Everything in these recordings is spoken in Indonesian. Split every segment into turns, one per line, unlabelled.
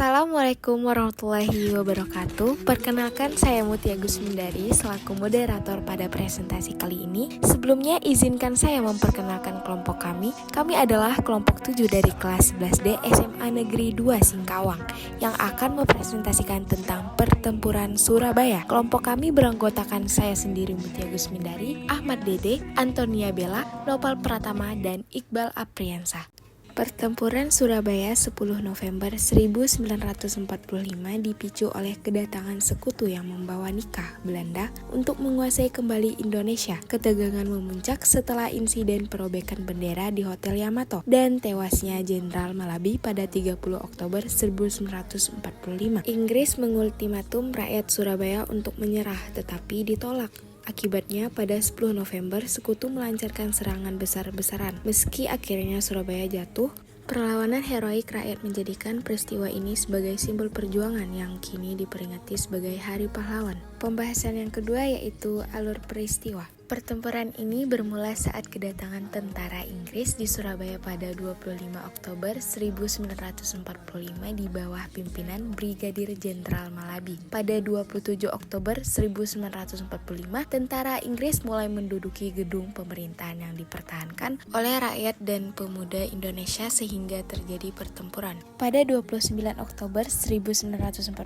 Assalamualaikum warahmatullahi wabarakatuh. Perkenalkan, saya Mutia Gusmindari selaku moderator pada presentasi kali ini. Sebelumnya izinkan saya memperkenalkan kelompok kami. Kami adalah kelompok 7 dari kelas 11D SMA Negeri 2 Singkawang yang akan mempresentasikan tentang pertempuran Surabaya. Kelompok kami beranggotakan saya sendiri Mutia Gusmindari, Ahmad Dede, Antonia Bella, Nopal Pratama, dan Iqbal Apriansa. Pertempuran Surabaya 10 November 1945 dipicu oleh kedatangan sekutu yang membawa nikah Belanda untuk menguasai kembali Indonesia. Ketegangan memuncak setelah insiden perobekan bendera di Hotel Yamato dan tewasnya Jenderal Malabi pada 30 Oktober 1945. Inggris mengultimatum rakyat Surabaya untuk menyerah, tetapi ditolak. Akibatnya pada 10 November sekutu melancarkan serangan besar-besaran. Meski akhirnya Surabaya jatuh, perlawanan heroik rakyat menjadikan peristiwa ini sebagai simbol perjuangan yang kini diperingati sebagai Hari Pahlawan. Pembahasan yang kedua yaitu alur peristiwa. Pertempuran ini bermula saat kedatangan tentara Inggris di Surabaya pada 25 Oktober 1945 di bawah pimpinan Brigadir Jenderal Malabi. Pada 27 Oktober 1945, tentara Inggris mulai menduduki gedung pemerintahan yang dipertahankan oleh rakyat dan pemuda Indonesia sehingga terjadi pertempuran. Pada 29 Oktober 1945,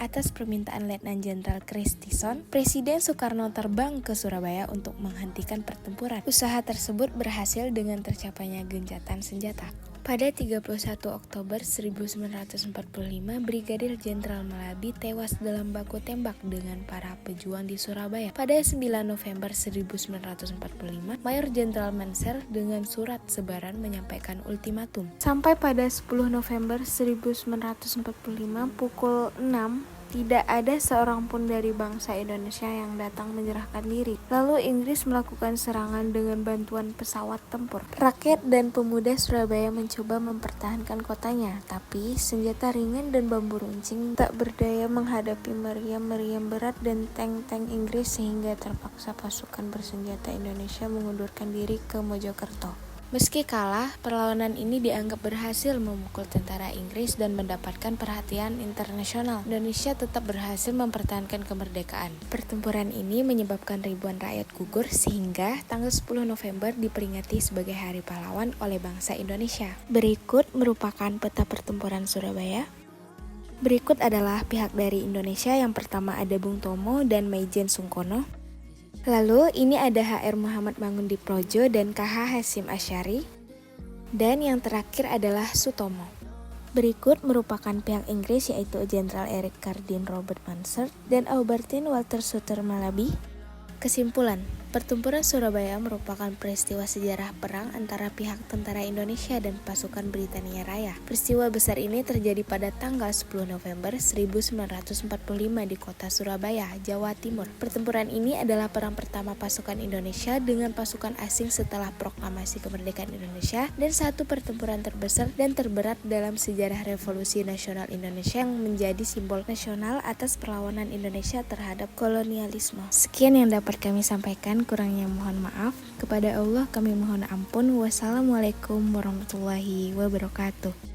atas permintaan Letnan Jenderal Christison, Presiden Soekarno terbang ke Surabaya untuk menghentikan pertempuran. Usaha tersebut berhasil dengan tercapainya gencatan senjata. Pada 31 Oktober 1945, Brigadir Jenderal Malabi tewas dalam baku tembak dengan para pejuang di Surabaya. Pada 9 November 1945, Mayor Jenderal Manser dengan surat sebaran menyampaikan ultimatum. Sampai pada 10 November 1945 pukul 6, tidak ada seorang pun dari bangsa Indonesia yang datang menyerahkan diri. Lalu Inggris melakukan serangan dengan bantuan pesawat tempur. Rakyat dan pemuda Surabaya mencoba mempertahankan kotanya, tapi senjata ringan dan bambu runcing tak berdaya menghadapi meriam-meriam berat dan tank-tank Inggris sehingga terpaksa pasukan bersenjata Indonesia mengundurkan diri ke Mojokerto. Meski kalah, perlawanan ini dianggap berhasil memukul tentara Inggris dan mendapatkan perhatian internasional. Indonesia tetap berhasil mempertahankan kemerdekaan. Pertempuran ini menyebabkan ribuan rakyat gugur sehingga tanggal 10 November diperingati sebagai Hari Pahlawan oleh bangsa Indonesia. Berikut merupakan peta pertempuran Surabaya. Berikut adalah pihak dari Indonesia. Yang pertama ada Bung Tomo dan Maijen Sungkono. Lalu ini ada HR Muhammad Mangundiprojo dan KH Hasyim Asyari. Dan yang terakhir adalah Sutomo. Berikut merupakan pihak Inggris yaitu Jenderal Eric Cardin Robert Mansard dan Aubertin Walter Suter Malabi. Kesimpulan, pertempuran Surabaya merupakan peristiwa sejarah perang antara pihak tentara Indonesia dan pasukan Britania Raya. Peristiwa besar ini terjadi pada tanggal 10 November 1945 di kota Surabaya, Jawa Timur. Pertempuran ini adalah perang pertama pasukan Indonesia dengan pasukan asing setelah proklamasi kemerdekaan Indonesia dan satu pertempuran terbesar dan terberat dalam sejarah Revolusi Nasional Indonesia yang menjadi simbol nasional atas perlawanan Indonesia terhadap kolonialisme. Sekian yang dapat kami sampaikan, kurangnya mohon maaf. Kepada Allah kami mohon ampun. Wassalamualaikum warahmatullahi wabarakatuh.